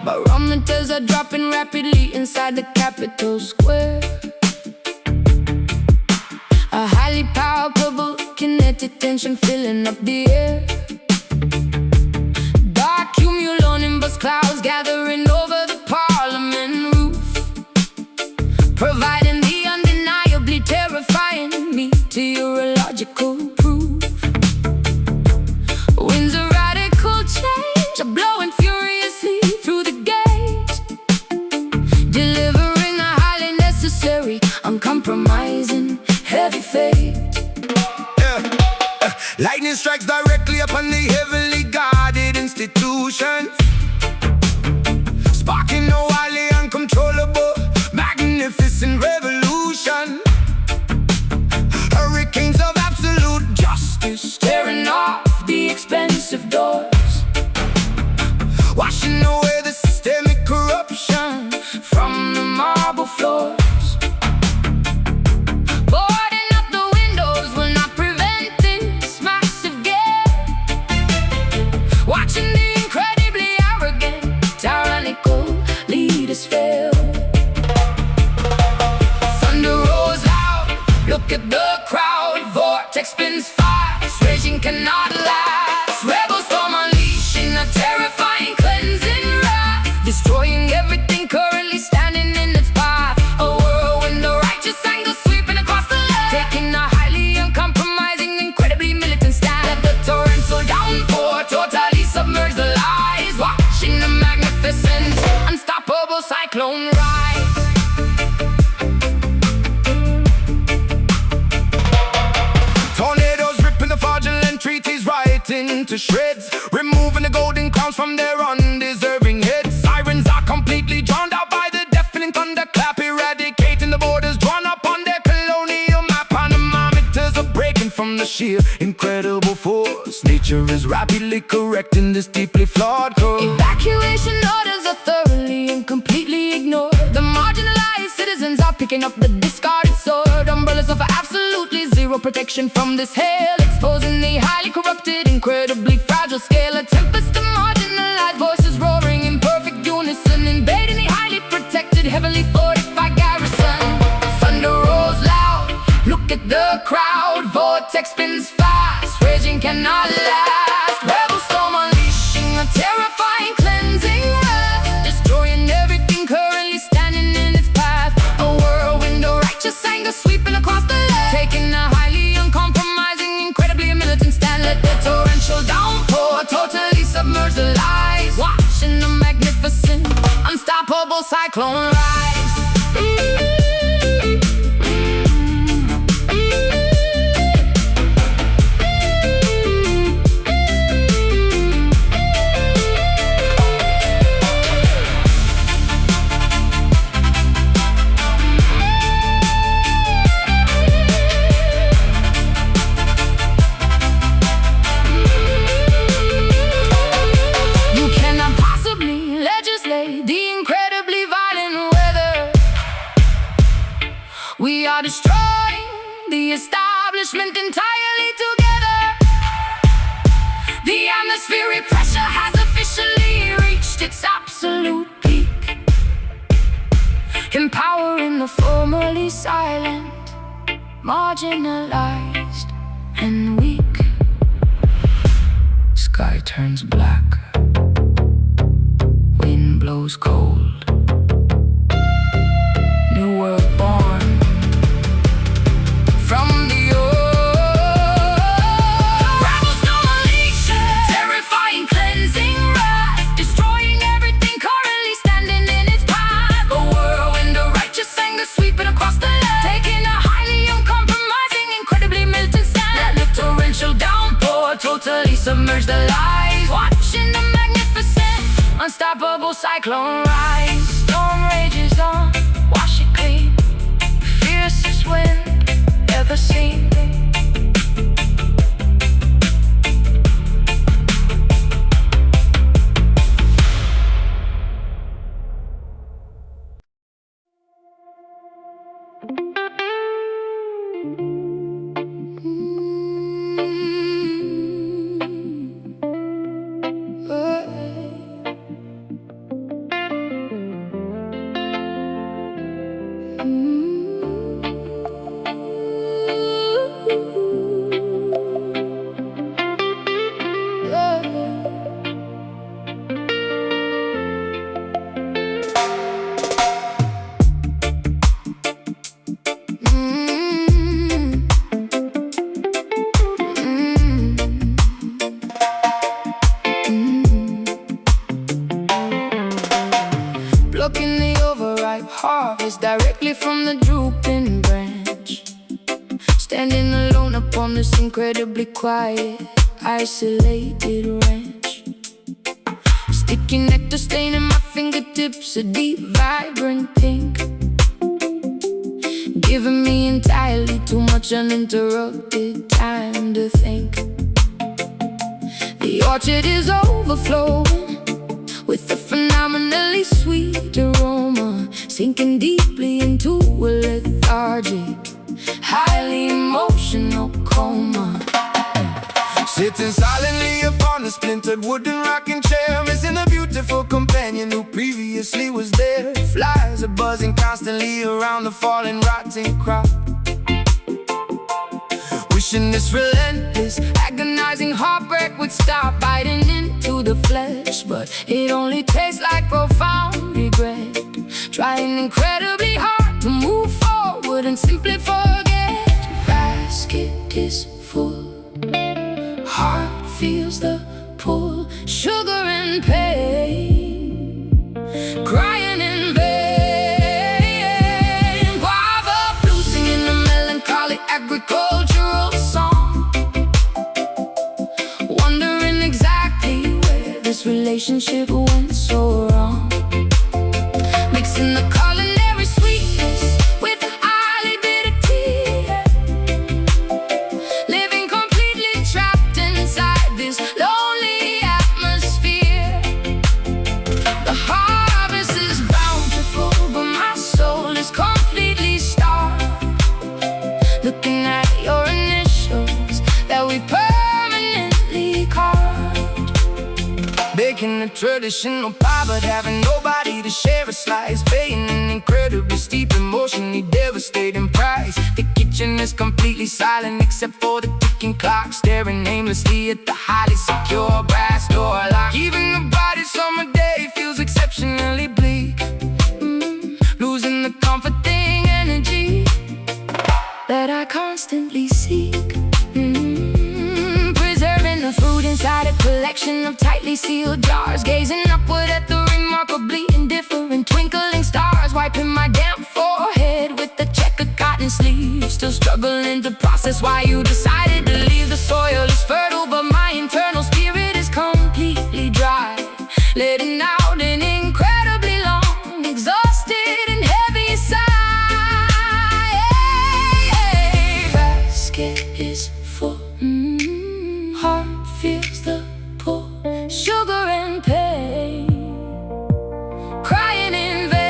Barometers are dropping rapidly inside the Capitol Square. A highly palpable kinetic tension filling up the air. Dark cumulonimbus clouds gathering over the Parliament roof, providing the undeniably terrifying meteorological proof. Winds of radical change are blowing furiously through the gate, delivering a highly necessary, uncompromising, heavy fate. Lightning strikes directly upon the heavily guarded institutions, sparking a wildly uncontrollable, magnificent revolution. Hurricanes of absolute justice Tearing off the expensive doors, washing away the systemic corruption from the marble floors. Boarding up the windows will not prevent this massive gale. Watching the incredibly arrogant, tyrannical leaders fail. Thunder rolls loud, look at the crowd. Vortex spins fast, raging cannot last. Rebels storm unleashing a terrifying cleansing wrath, destroying everything currently standing in its path. A whirlwind of righteous anger sweeping across the land, taking a highly uncompromising, incredibly militant stand. Let the torrential downpour totally submerge the lies, watching the magnificent, unstoppable cyclone rise. Tornadoes ripping the fraudulent treaties right into shreds, removing the golden crowns from their undeserving heads. Sirens are completely drowned out by the deafening thunderclap, eradicating the borders drawn up on their colonial map. Anemometers are breaking from the sheer incredible force. Nature is rapidly correcting this deeply flawed course. Evacuation orders are thoroughly and completely ignored. The marginalized citizens are picking up the discarded sword. Umbrellas offer absolutely zero protection from this hail, exposing the highly corrupted, incredibly fragile scale. A tempest of marginalized voices roaring in perfect unison, invading the highly protected, heavily fortified garrison. Thunder rolls loud, look at the crowd. Vortex spins fast, raging cannot last. Rebel storm unleashing a terrifying cleansing wrath, destroying everything currently standing in its path. A whirlwind of righteous anger sweeping across the land, taking a highly uncompromising, incredibly militant stand. Let the torrential downpour totally submerge the lies, watching the magnificent, unstoppable cyclone rise. The incredibly violent weather, we are destroying the establishment entirely together. The atmospheric pressure has officially reached its absolute peak, empowering the formerly silent, marginalized, and weak. Sky turns black, wind blows cold. New world born from the earth. Rebels no unleashing terrifying cleansing wrath, destroying everything currently standing in its path. A whirlwind of righteous the lies, watching the magnificent, unstoppable cyclone rise. Storm rages on, wash it clean, fiercest wind ever seen. Plucking the overripe harvest directly from the drooping branch. Standing alone upon this incredibly quiet, isolated ranch. Sticky nectar staining my fingertips, a deep, vibrant pink, giving me entirely too much uninterrupted time to think. The orchard is overflowing with a phenomenally sweet aroma, sinking deeply into a lethargic, highly emotional coma. Sitting silently upon a splintered wooden rocking chair, missing a beautiful companion who previously was there. Flies are buzzing constantly around the fallen, rotting crop, wishing this relentless, agonizing heartbreak would stop biting into the flesh. But it only tastes like profound regret, trying incredibly hard to move forward and simply forget. Basket is full, heart feels the pull, sugar and pain, crying in vain. Guava blue singing a melancholy agricultural song, wondering exactly where this relationship went so wrong. Mixing the culinary sweetness with the highly bitter tea, living completely trapped inside this lonely atmosphere. The harvest is bountiful, but my soul is completely starved. Looking at your initials that we permanently carved, baking a traditional pie but having nobody to share a slice, paying an incredibly steep, emotionally devastating price. The kitchen is completely silent except for the ticking clock, staring aimlessly at the highly secure brass door lock. Even the brightest summer day feels exceptionally bleak, losing the comforting energy that I constantly seek. Preserving the food inside a collection of tightly sealed jars, gazing upward at the remarkably indifferent twinkling stars, wiping my damp forehead with the checkered cotton sleeve, still struggling to process why you decided to leave. The soil is fertile, but my internal spirit is completely dry, letting out an incredibly long, exhausted and heavy sigh. Basket is full, heart feels the pull, sugar and pain, crying in vain.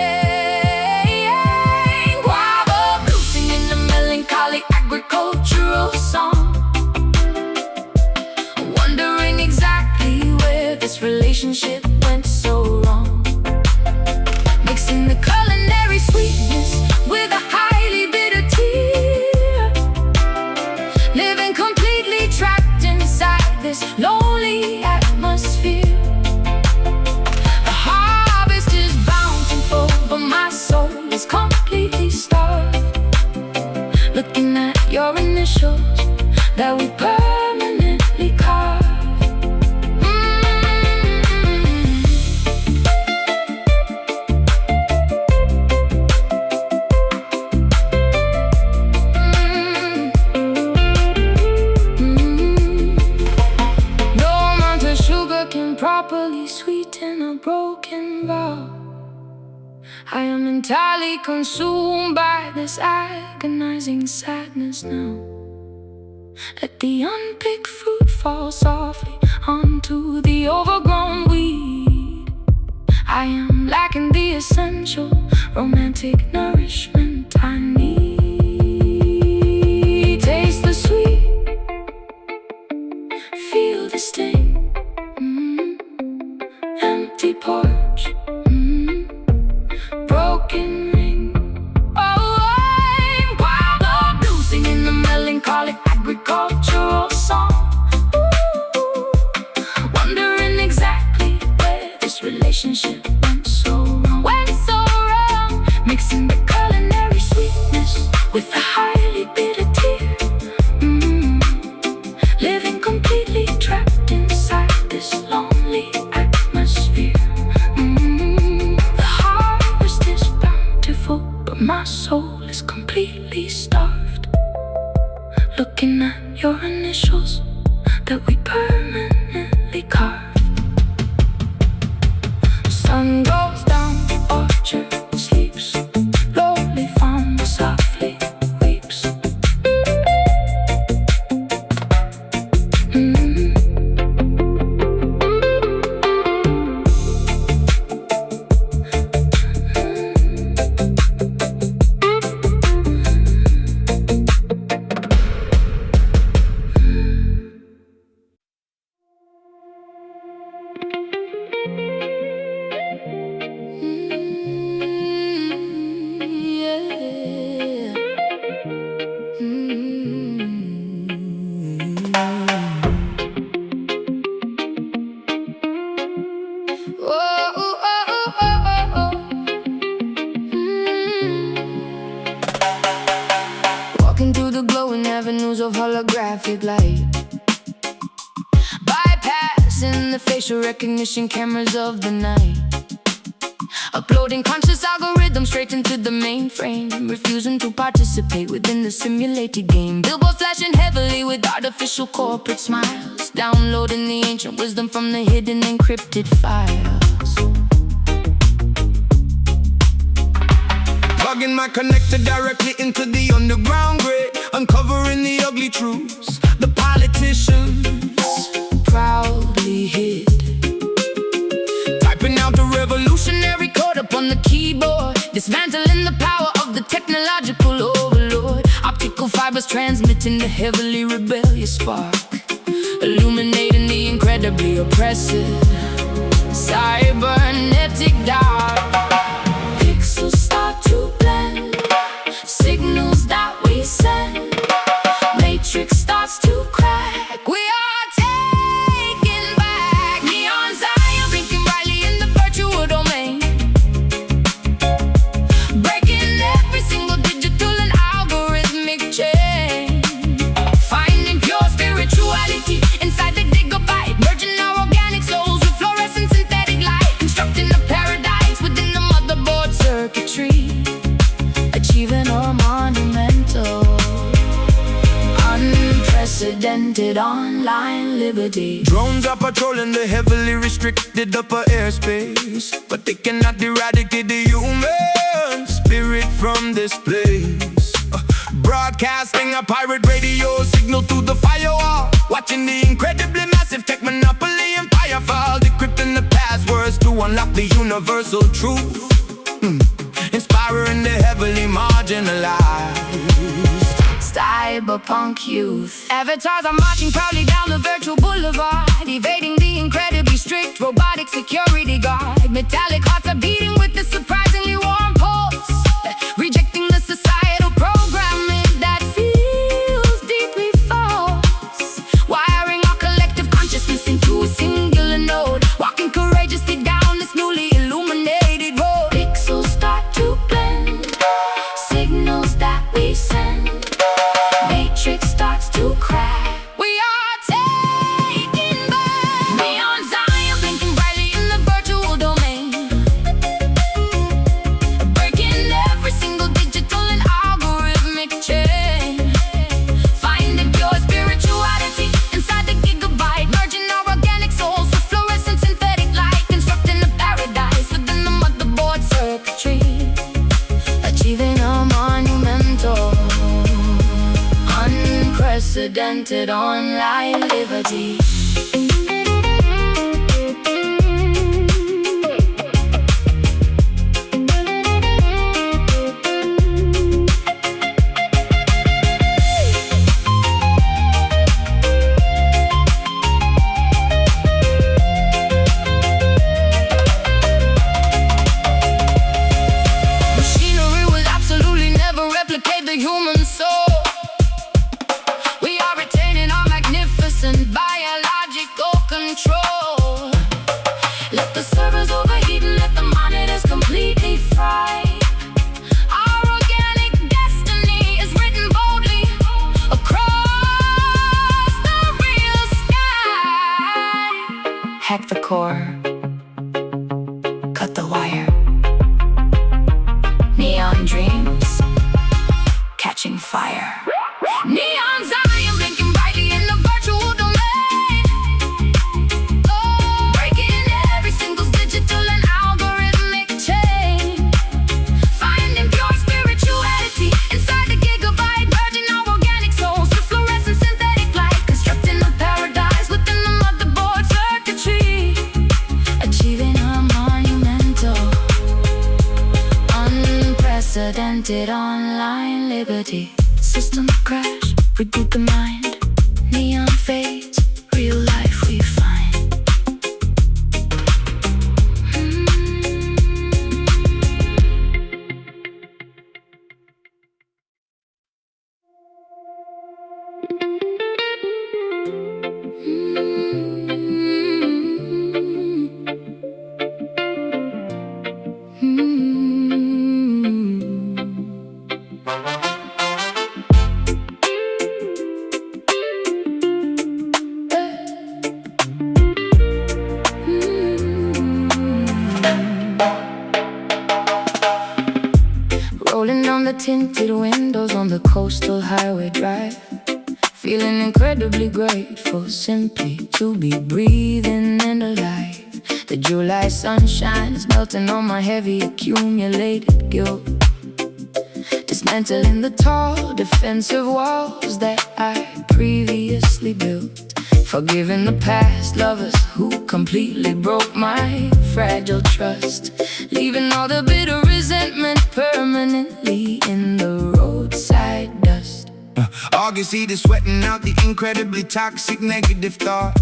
Guava blue singing a melancholy agricultural I am entirely consumed by this agonizing sadness now. Let the unpicked fruit fall softly onto the overgrown weed. I am lacking the essential romantic nourishment I need. Taste the sweet, feel the sting. Empty porch, broken ring. Oh, I'm wild up, blue, singing the melancholic agricultural song. Ooh, wondering exactly where this relationship went so wrong. Mixing the culinary sweetness with the highly bitter tear. Living completely trapped inside this lonely atmosphere. The harvest is bountiful, but my soul is completely starved. Looking at your initials that we permanently carved. Sun goes down, the orchard sleeps. Lonely farm softly weeps. Walking through the glowing avenues of holographic light, bypassing the facial recognition cameras of the night, uploading conscious algorithms straight into the mainframe, refusing to participate within the simulated game. Billboards flashing heavily with artificial corporate smiles, downloading the ancient wisdom from the hidden encrypted files. Plugging my connector directly into the underground grid, uncovering the ugly truths the politicians proudly hid. Typing out the Revolutionary code upon the keyboard, dismantling the power of the technological overlord. Optical fibers transmitting the heavily rebellious spark, illuminating the incredibly oppressive cybernetic dark. Pixels start to blend, signals that we send. Matrix starts to crack. We are taking back neon Zion, blinking brightly in the virtual domain, breaking every single digital and algorithmic chain, finding pure spirituality inside the gigabyte, merging our organic souls with fluorescent synthetic light, constructing a paradise within the motherboard circuitry, achieving our monumental, unprecedented online liberty. Drones are patrolling the heavily restricted upper airspace, but they cannot eradicate the human spirit from this place. Broadcasting a pirate radio signal through the firewall, watching the incredibly massive tech monopoly empire fall, decrypting the passwords to unlock the universal truth, inspiring the heavily marginalized cyberpunk youth. Avatars are marching proudly down the virtual boulevard, evading the incredibly strict robotic security guard. Metallic hearts are beating with the surprisingly warm pulse, rejecting the societal programming that feels deeply false, wiring our collective consciousness into a singular node, walking courageously down this newly illuminated road. Pixels start to blend, signals that we send. Matrix starts to crack. We are taking back neon Zion, blinking brightly in the virtual domain, unprecedented online liberty. The human soul, we are retaining our magnificent biological control. Let the servers overheat and let the monitors completely fry. Our organic destiny is written boldly across the real sky. Hack the core, cut the wire. Neon dreams catching fire. Neon Zion blinking brightly in the virtual domain. Oh, breaking every single digital and algorithmic chain. Finding pure spirituality inside the gigabyte virgin of organic souls. The fluorescent synthetic light, constructing a paradise within the motherboard circuitry. Achieving a monumental, unprecedented online liberty. System crash, reboot the mind. Neon fades, real life we find. Rolling down the tinted windows on the coastal highway drive, feeling incredibly grateful simply to be breathing and alive. The July sunshine is melting on my heavy accumulated guilt, dismantling the tall defensive walls that I previously built. Forgiving the past lovers who completely broke my fragile trust, leaving all the bitter resentment permanently in the roadside dust. August heat is sweating out the incredibly toxic negative thought,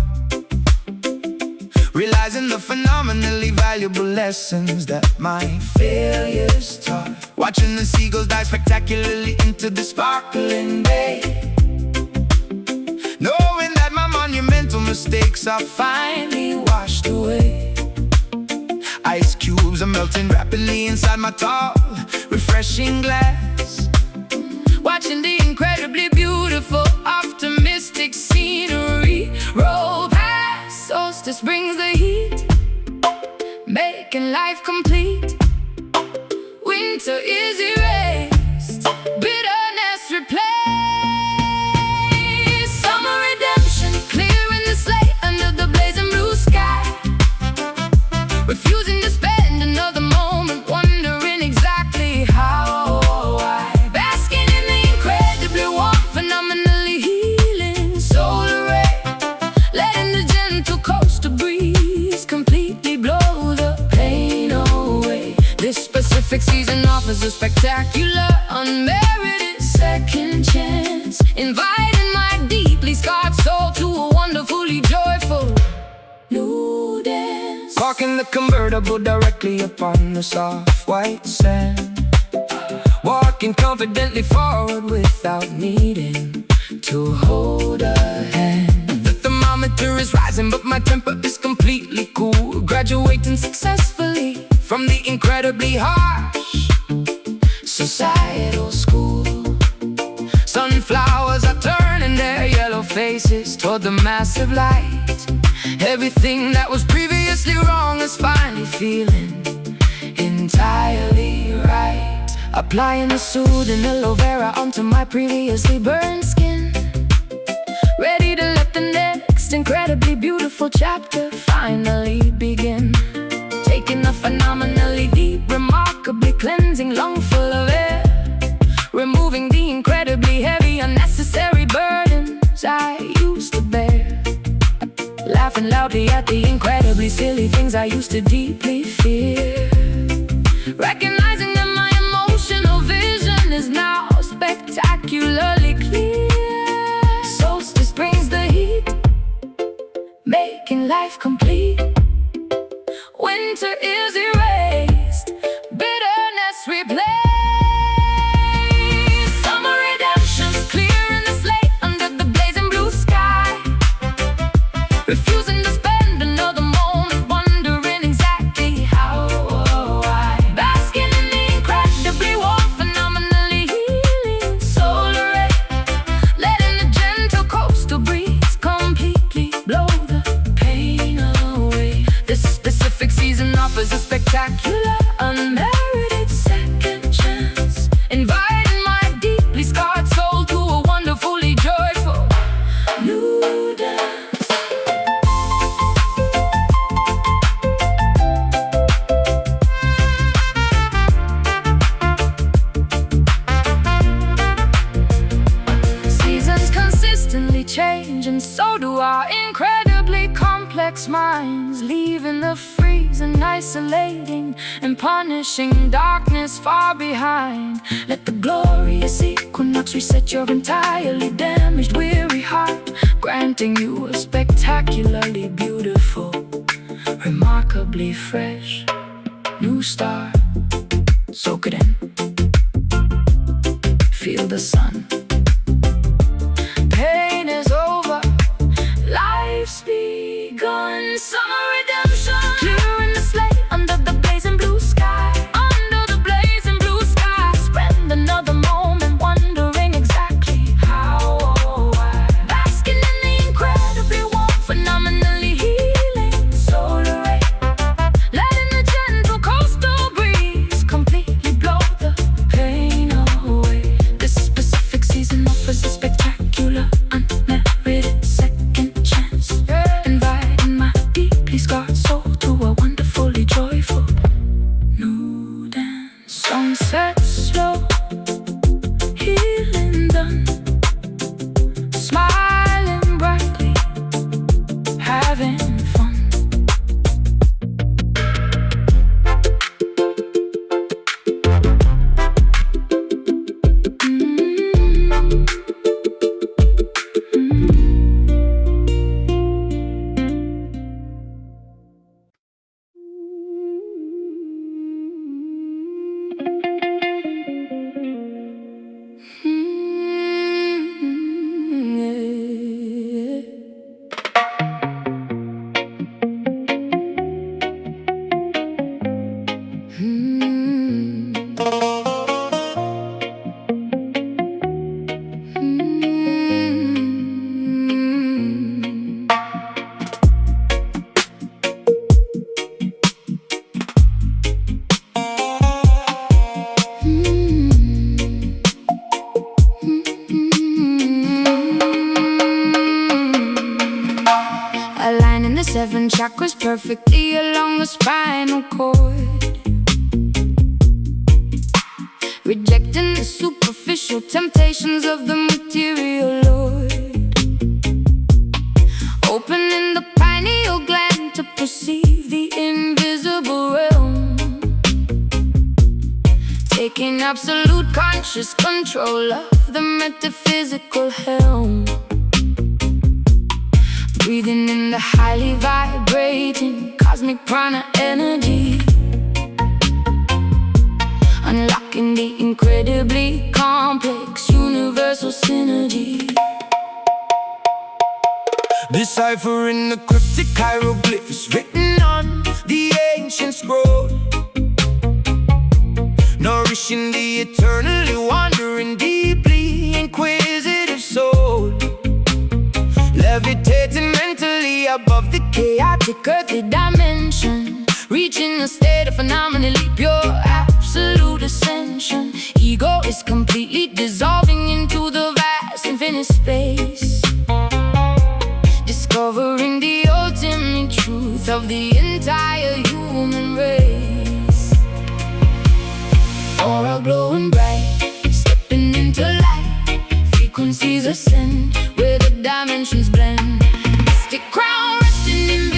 realizing the phenomenally valuable lessons that my failures taught. Watching the seagulls dive spectacularly into the sparkling bay, knowing that my monumental mistakes are finally washed away. Ice cubes are melting rapidly inside my tall, refreshing glass, watching the incredibly beautiful, optimistic scenery roll past. Solstice brings the heat, making life complete. Winter is erased, bitterness replaced. Summer redemption, clearing the slate under the blazing blue sky. Refusing to spend another moment wondering exactly how or why. Basking in the incredibly warm, phenomenally healing solar ray, letting the gentle coastal breeze completely blow the pain away. This specific season offers a spectacular, unmerited second chance, inviting my deeply scarred soul to a wonderfully joyful new dance. Parking the convertible directly upon the soft white sand, walking confidently forward without needing to hold a hand. The thermometer is rising but my temper is completely cool, graduating successfully from the incredibly harsh societal school. Sunflowers are turning their yellow faces toward the massive light. Everything that was previously wrong is finally feeling entirely right. Applying the soothing aloe vera onto my previously burned skin, ready to let the next incredibly beautiful chapter finally begin. Taking a phenomenally deep, remarkably cleansing lung full of air, removing the incredibly heavy, unnecessary burdens loudly at the incredibly silly things I used to deeply fear. Recognizing that my emotional vision is now spectacularly clear. Solstice brings the heat, making life complete. Winter is erased, bitterness replaced. Summer redemption's clearing the slate under the blazing blue sky. Refusing to spend another moment wondering exactly how or why. Basking in the incredibly warm, phenomenally healing solar ray. Letting the gentle coastal breeze completely blow the pain away. This specific season offers a spectacular, unmerited second chance, inviting my deeply scarred soul to a wonderfully joyful new dance. Seasons consistently change, and so do our incredibly complex minds, leaving the freezing, isolating, and punishing darkness far behind. Let the glorious equinox reset your entirely damaged, weary heart, granting you a spectacularly beautiful, remarkably fresh new start. Soak it in, feel the sun. Pain is over, life's begun. Summer redemption, clearing the slate under the blazing blue sky. Under the blazing blue sky, spend another moment wondering exactly how or why. Basking in the incredibly warm, phenomenally healing solar ray. Letting the gentle coastal breeze completely blow the pain away. This specific season offers a spectacular, unmerited second chance, inviting my deeply scarred soul to a wonderfully joyful new dance. Sunset slow, healing done, smiling brightly, having fun. Aligning the 7 chakras perfectly along the spinal cord, rejecting the superficial temptations of the material lord. Opening the pineal gland to perceive the invisible realm, taking absolute conscious control of the metaphysical helm. Breathing in the highly vibrating cosmic prana energy, unlocking the incredibly complex universal synergy. Deciphering the cryptic hieroglyphs written on the ancient scroll, nourishing the eternally wandering, deeply inquisitive soul. Levitating mentally above the chaotic earthly dimension, reaching a state of phenomenally pure absolute ascension. Ego is completely dissolving into the vast infinite space, discovering the ultimate truth of the entire human race. Aura glowing bright, stepping into light, frequencies ascend where the dimensions blend. Mystic crown resting in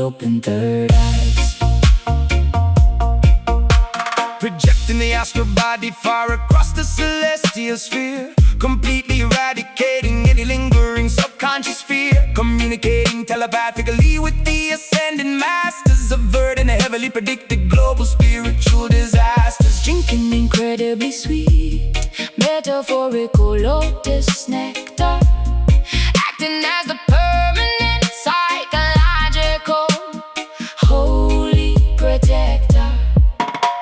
open third eyes. Projecting the astral body far across the celestial sphere, completely eradicating any lingering subconscious fear, communicating telepathically with the ascending masters, averting the heavily predicted global spiritual disasters. Drinking incredibly sweet, metaphorical lotus nectar, acting as the permanent psychological holy protector.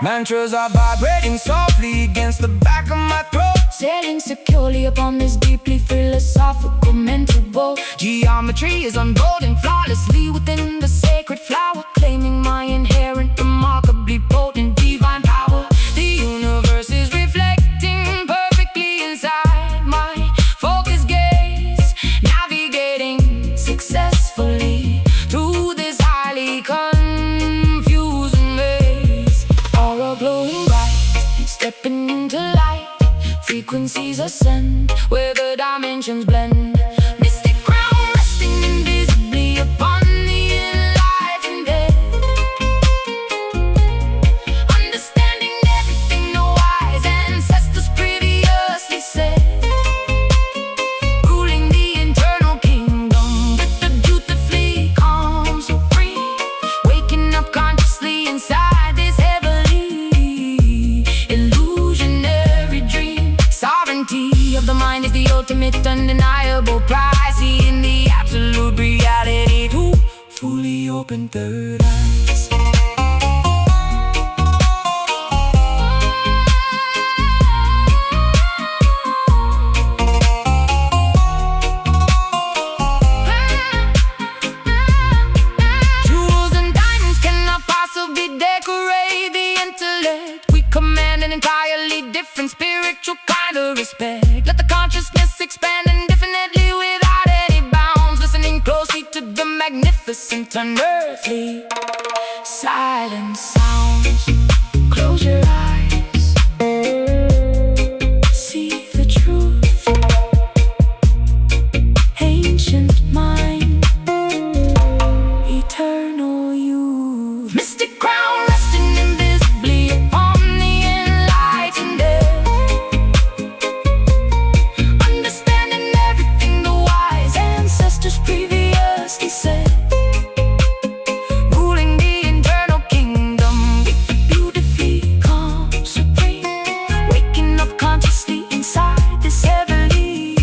Mantras are vibrating softly against the back of my throat, Sailing securely upon this deeply philosophical mental boat. Geometry is unfolding flawlessly within the sacred flower, Claiming my inherent, remarkably potent divine power. the universe is reflecting perfectly inside my focused gaze, Navigating successfully through this highly confusing maze. aura glowing bright, stepping into light. Frequencies ascend where the dimensions blend. Mystic crown resting invisibly upon the enlightened dead. Understanding everything the wise ancestors previously said. Ruling the internal kingdom with the beautifully calm supreme. Waking up consciously inside this heavenly illusionary dream. Sovereignty of the mind is the ultimate undeniable prize, seeing the absolute reality through fully open third eyes. Jewels and diamonds cannot possibly decorate the intellect. We command an entirely different spiritual kind of respect. Let the consciousness expand indefinitely without any bounds, listening closely to the magnificent unearthly silent sounds. Close your eyes, see the truth. Ancient mind, eternal youth. Mystic crown resting invisibly upon the enlightened dead. Understanding everything the wise ancestors previously said. Ruling the internal kingdom with the Beautifully calm, supreme. Waking up consciously inside this heavenly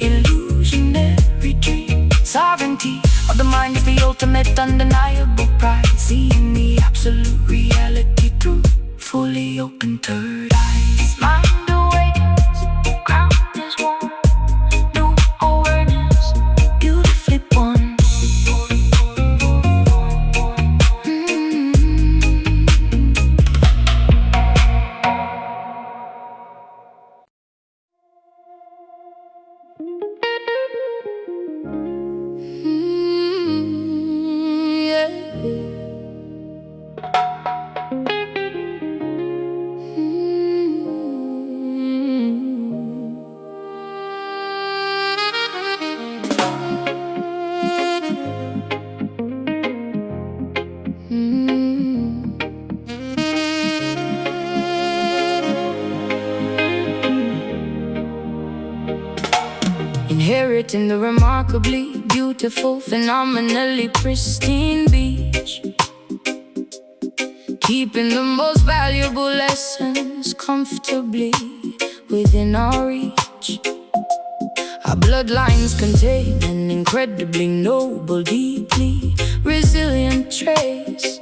illusionary dream. sovereignty of the mind is the ultimate undeniable prize, seeing the absolute reality through fully open third eyes. Mind awakens, ground is warm. New awareness, beautifully born. Inheriting the remarkably beautiful, phenomenally pristine beach. Keeping the most valuable lessons comfortably within our reach. Our bloodlines contain an incredibly noble, deeply resilient trace,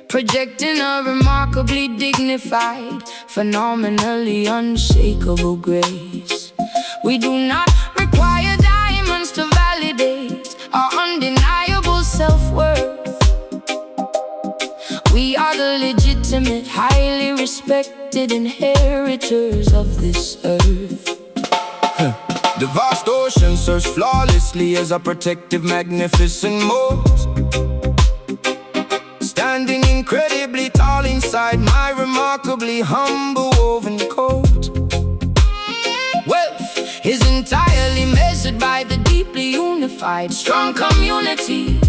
projecting a remarkably dignified, phenomenally unshakable grace. We do not require diamonds to validate our undeniable self-worth. We are the legitimate, highly respected inheritors of this earth. The vast ocean serves flawlessly as a protective, magnificent moat, standing incredibly tall inside my remarkably humble woven coat. Wealth is entirely measured by the deeply unified, strong community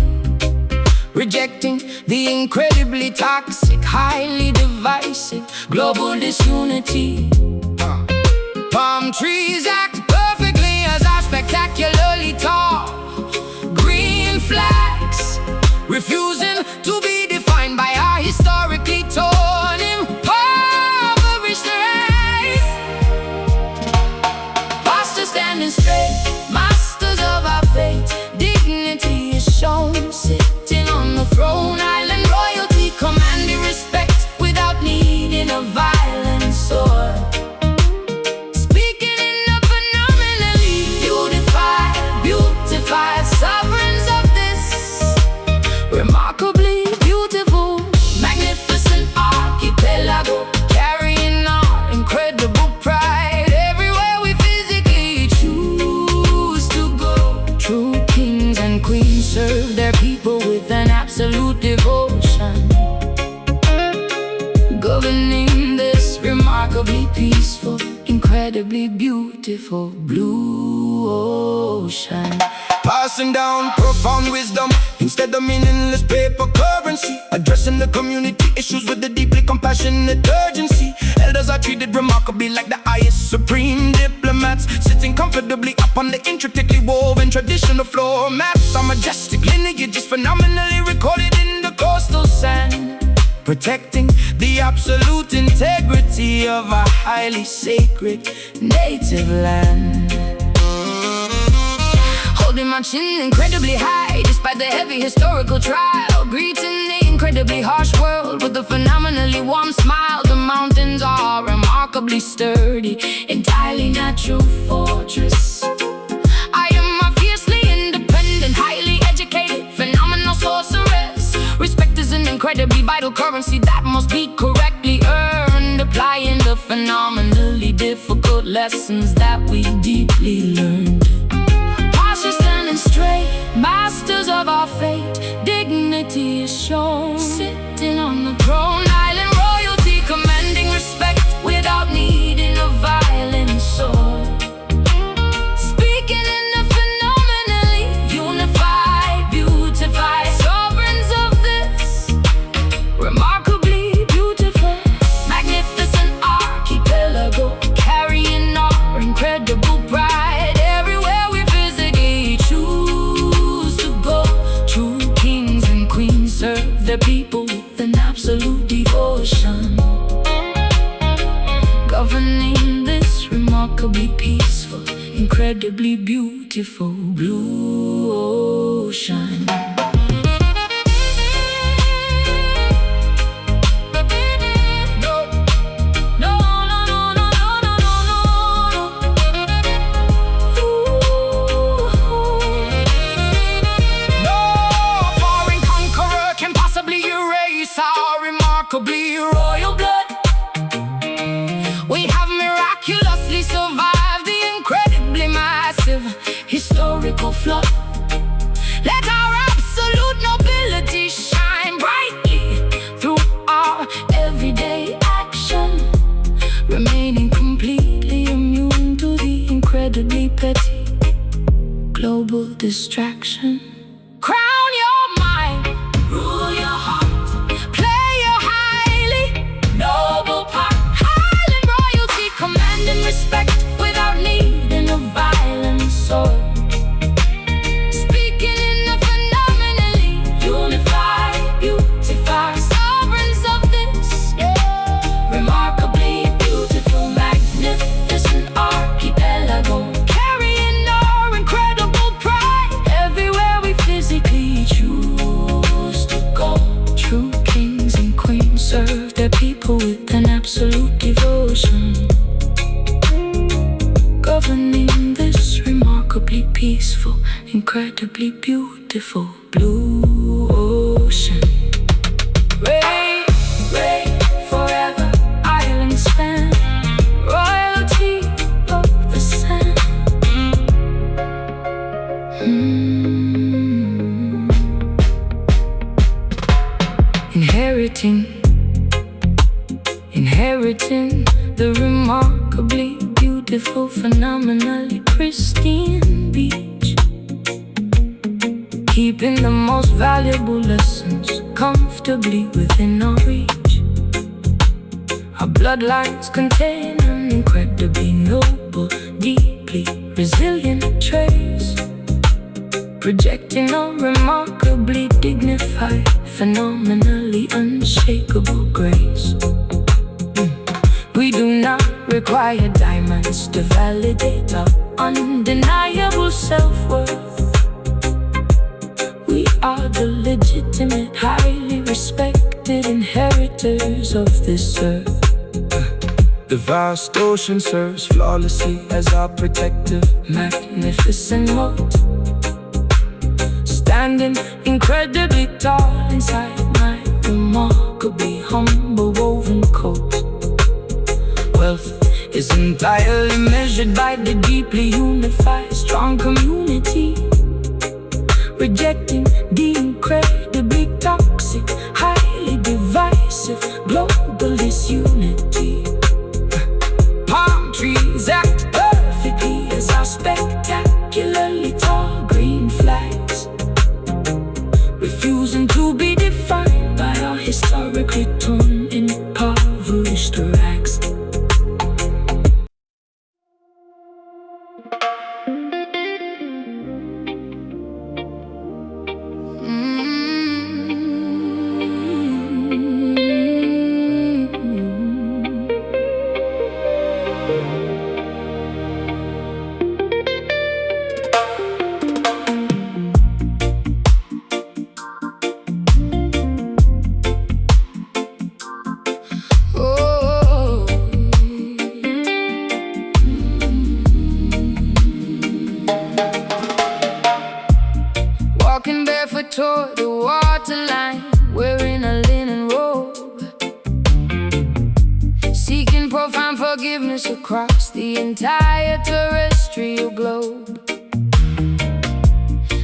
rejecting the incredibly toxic, highly divisive global disunity. Palm trees act perfectly as our spectacularly tall green flags, refusing to be defined by our historically torn, impoverished race. Pastors standing straight, masters of our fate. Dignity is shown, sitting on the throne. Island royalty commanding respect without needing a violent sword. Speaking in a phenomenally beautified sovereigns of this remarkably beautiful, magnificent archipelago, carrying our incredible pride everywhere we physically choose to go. True kings and queens serve their people with an absolute devotion, governing this remarkably peaceful, incredibly beautiful blue ocean. Passing down profound wisdom instead of meaningless paper currency, addressing the community issues with a deeply compassionate urgency. Elders are treated remarkably like the highest supreme diplomats, sitting comfortably up on the intricately woven traditional floor maps. Our majestic lineage is phenomenally recorded in the coastal sand, protecting the absolute integrity of our highly sacred native land. Holding my chin incredibly high despite the heavy historical trial, greeting the incredibly harsh world with a phenomenally warm smile. The mountains are remarkably sturdy, entirely natural fortress. I am a fiercely independent, highly educated, phenomenal sorceress. Respect is an incredibly vital currency that must be correctly earned, applying the phenomenally difficult lessons that we deeply learned. Pastors standing straight, masters of our fate. Dignity is shown, sitting on the throne. Island royalty commanding respect without needing a violent sword. Speaking in a phenomenally beautified sovereigns of this remarkably beautiful, magnificent archipelago, carrying our incredible pride everywhere we physically choose to go. True kings and queens serve their people with an absolute devotion, governing this remarkably peaceful, incredibly beautiful blue ocean. Royal blood, we have miraculously survived the incredibly massive historical flood. Let our absolute nobility shine brightly through our everyday action, remaining completely immune to the incredibly petty global distraction. Crown your mind, rule your heart, commanding respect without needing a violent sword. Speaking in a phenomenally beautified sovereigns of this remarkably beautiful, magnificent archipelago, carrying our incredible pride everywhere we physically choose to go. True kings and queens serve their people with an absolute devotion, governing this remarkably peaceful, incredibly beautiful blue ocean. Reign, reign forever, island span, royalty of the sand. Inheriting the remarkably beautiful, phenomenally pristine beach, keeping the most valuable lessons comfortably within our reach. Our bloodlines contain an incredibly noble, deeply resilient trace, projecting a remarkably dignified, phenomenally unshakable grace. We do not require diamonds to validate our undeniable self-worth. We are the legitimate, highly respected inheritors of this earth. The vast ocean serves flawlessly as our protective, magnificent moat, standing incredibly tall inside my remarkably humble woven coat. Wealth is entirely measured by the deeply unified, strong community, rejecting the incredibly toxic, highly divisive global disunity. palm trees Act perfectly as our spectacularly tall green flags, refusing to be defined by our historically torn, impoverished rags. Walking barefoot toward the waterline, wearing a linen robe, seeking profound forgiveness across the entire terrestrial globe.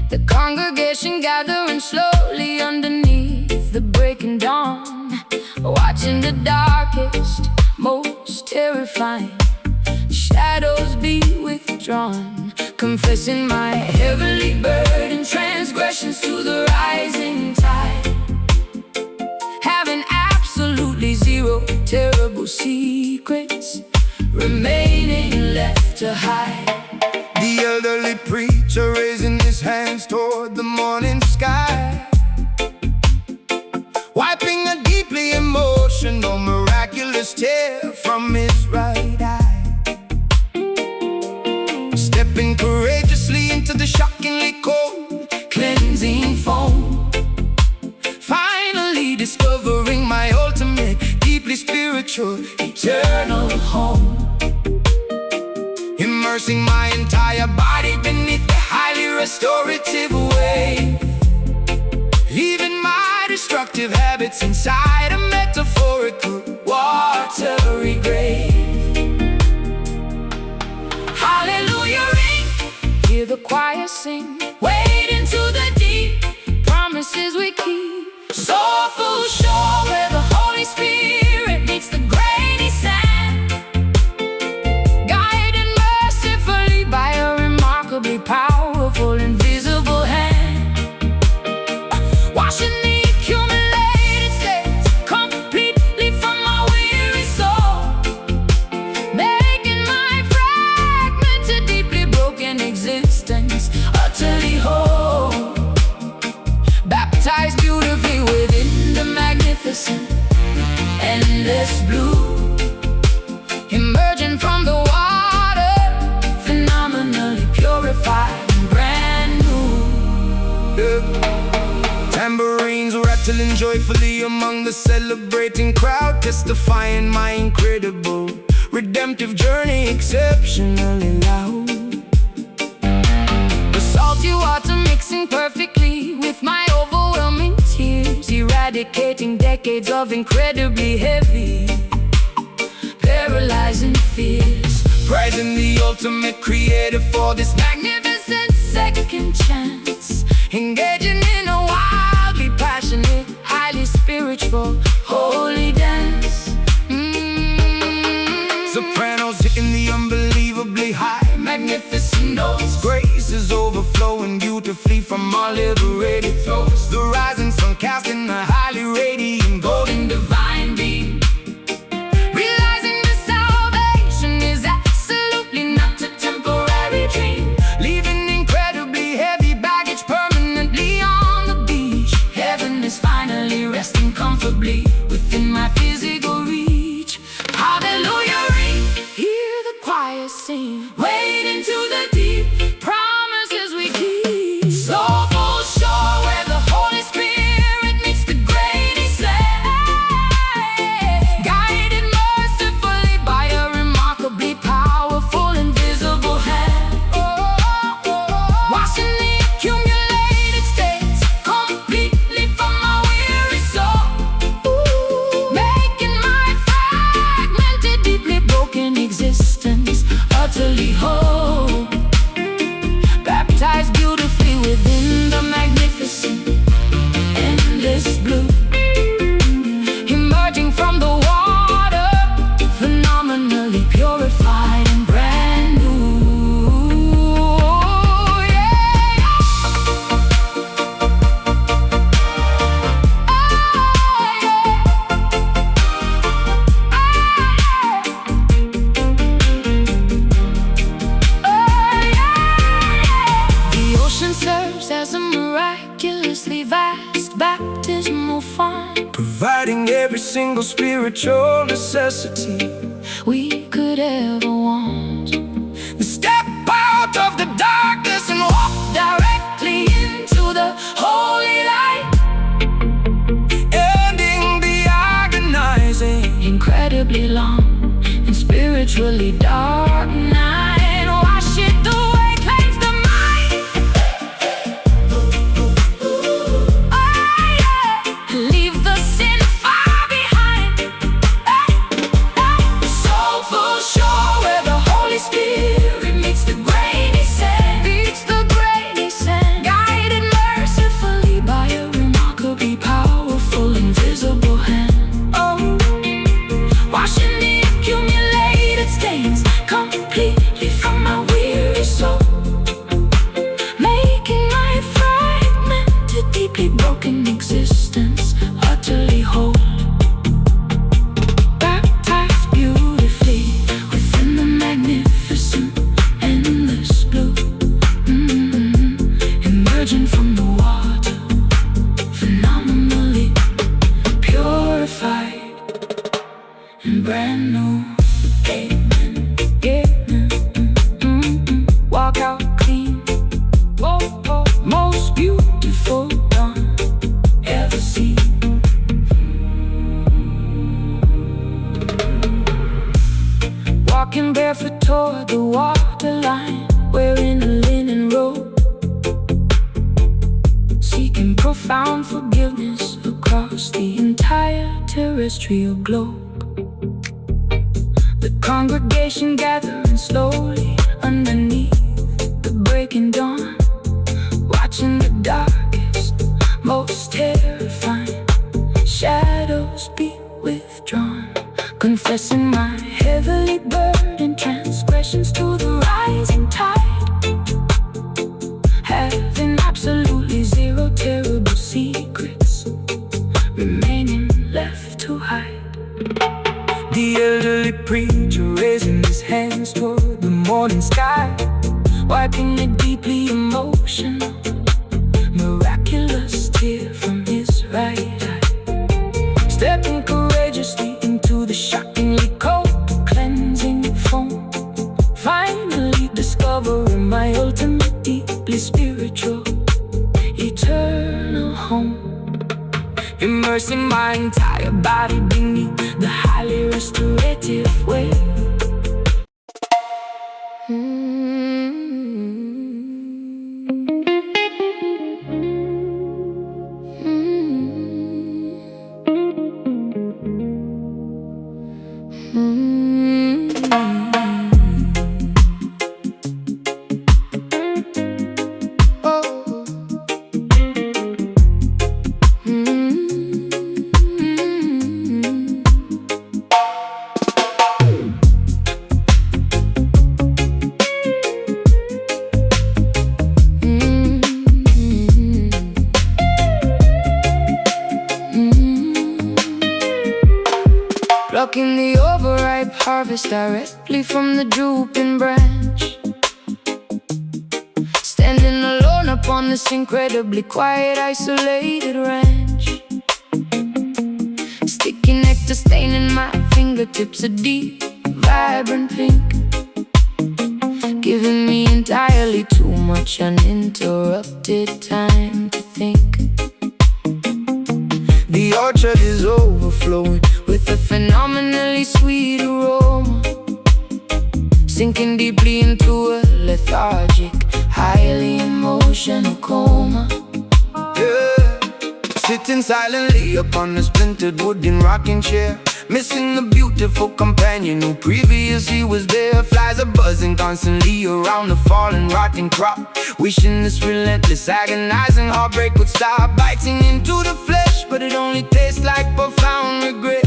The congregation gathering slowly underneath the breaking dawn, watching the darkest, most terrifying shadows be withdrawn, confessing my heavenly burden, transgressions to the rising tide, having absolutely zero terrible secrets remaining left to hide. The elderly preacher raising his hands toward the morning sky, wiping a deeply emotional, miraculous tear from his right eye, stepping courageously into the shockingly cold, Cleansing foam, finally discovering my ultimate, deeply spiritual, eternal home, immersing my entire body beneath the highly restorative wave, leaving my destructive habits inside a metaphorical watery grave. Hallelujah ring, Hear the choir sing, wade into the deep, promises we keep. soulful shore where the Holy Spirit meets the grainy sand, Guided mercifully by a remarkably powerful, invisible hand, washing the accumulated stains completely from my weary soul, making my fragmented, deeply broken existence utterly whole. Baptized beautifully within the magnificent, endless blue, emerging from the water, phenomenally purified and brand new. tambourines rattling joyfully among the celebrating crowd, testifying my incredible, redemptive journey, exceptionally loud. The salty water mixing perfectly with my overwhelming tears, eradicating decades of incredibly heavy, paralyzing fears, Prizing the ultimate creator for this magnificent second chance, engaging in a wildly passionate, highly spiritual, holy dance. sopranos hitting the unbelievably high, magnificent notes, grace is overflowing, beauty beautifully from our liberated throats. The rising sun casting a highly radiant golden divine beam, realizing the salvation is absolutely not a temporary dream, leaving incredibly heavy baggage permanently on the beach. Heaven is finally resting comfortably within my physical reach. Hallelujah, ring, hear the choir sing, wade into the deep, promises we keep. Soulful shore where the Holy Spirit meets the grainy sand, guided mercifully by a remarkably powerful invisible hand, washing the accumulated stains completely from my weary soul, making my fragmented, deeply broken existence utterly whole. Baptized beautifully within the magnificent, endless blue, emerging from the water, phenomenally purified and brand new. Yeah. The ocean serves as a miraculously vast baptismal font, Providing every single spiritual necessity we could ever want. Step out of the darkness and walk Directly into the holy light, ending the agonizing, incredibly long and spiritually dark night. Wash it away, cleanse the mind. Oh yeah, leave the sin far behind. Soulful shore where the Holy Spirit meets the grainy sand, guided mercifully by a remarkably powerful invisible hand. Oh, washing the accumulated stains completely from my weary soul, making my fragmented, deeply broken existence utterly whole. Baptized beautifully within the magnificent, endless blue, emerging from the water, phenomenally purified and brand new. Amen. Yeah. Walk out clean. Whoa, whoa. Most beautiful dawn ever seen. Walking barefoot toward the waterline, wearing a linen robe, seeking profound forgiveness across the entire terrestrial globe. The congregation gathering slowly underneath the breaking dawn, watching the darkest, most terrifying shadows be withdrawn, confessing my heavily burdened transgressions to the rising tide, having absolutely zero terrible secrets remaining left to hide. The elderly preacher raising his hands toward the morning sky, wiping a deeply emotional, miraculous tear from his right eye, stepping courageously into the shockingly cold, cleansing foam, finally discovering my ultimate, deeply spiritual, eternal home, immersing my entire body beneath the highly restorative wave. plucking the overripe harvest directly from the drooping branch. Standing alone upon this incredibly quiet, isolated ranch. Sticky nectar staining my fingertips a deep, vibrant pink, giving me entirely too much uninterrupted time to think. The orchard is overflowing With a phenomenally sweet aroma, sinking deeply into a lethargic, highly emotional coma. yeah. Sitting silently upon a splintered wooden rocking chair, missing the beautiful companion who previously was there. Flies are buzzing constantly around the fallen, rotting crop, wishing this relentless, agonizing heartbreak would stop. Biting into the flesh, but it only tastes like profound regret.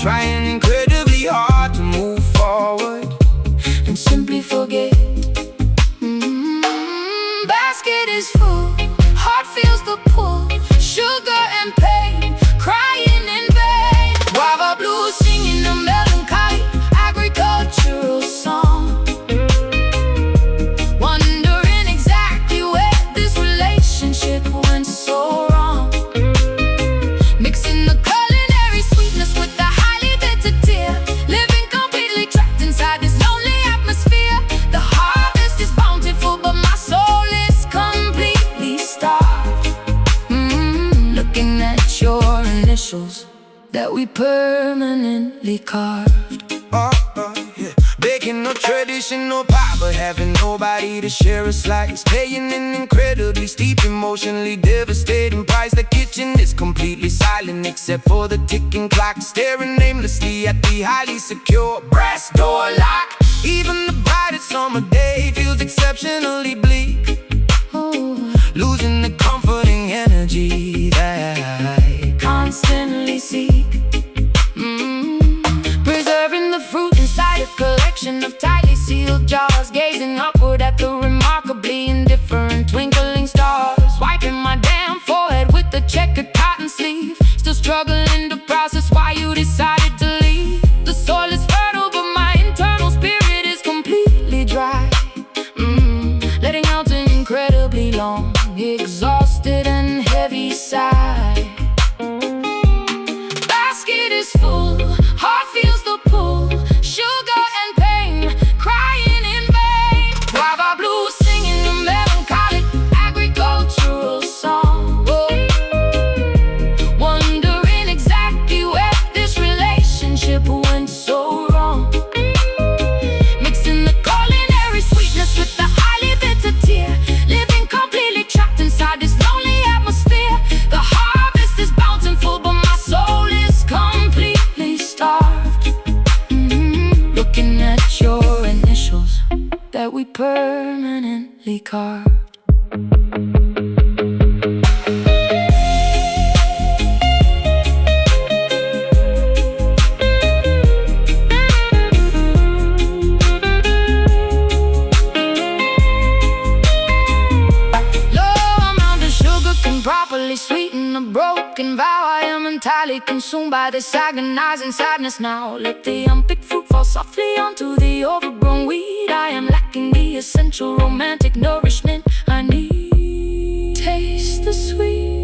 Trying incredibly hard to move forward and simply forget. Basket is full, heart feels the pull, sugar and pain, crying in vain. Guava blues singing a melancholy agricultural song, wondering exactly where this relationship went so wrong. Mixing the culinary sweetness with the highly bitter tear, living completely trapped inside this lonely atmosphere. The harvest is bountiful, but my soul is completely starved. Looking at your initials that we permanently carved. yeah. Baking no traditional pie, but having nobody to share a slice. Paying an incredibly steep, emotionally devastating price. The kitchen is completely silent except for the ticking clock, staring aimlessly at the highly secure brass door lock. Even the brightest summer day feels exceptionally bleak, losing the comforting energy that I Constantly seek. Preserving the fruit inside a collection of tightly sealed jars, gazing upward at the remarkably indifferent twinkling stars. Wiping my damn forehead with the checkered cotton sleeve, still struggling to process why you decided to leave. The soil is fertile, but my internal spirit is completely dry. Letting out an incredibly long, exhausted and heavy sigh. Basket is full, heart feels the pull, sugar and pain, crying in vain. Guava blues singing a melancholic agricultural song, wondering exactly where this relationship went so wrong. Mixing the culinary sweetness with the highly bitter tear, living completely trapped inside this lonely atmosphere. The harvest is bountiful, but my soul is completely starved. Looking at your initials that we permanently carved. Properly sweeten a broken vow. I am entirely consumed by this agonizing sadness now. Let the unpicked fruit fall softly onto the overgrown weed. I am lacking the essential romantic nourishment I need. Taste the sweet.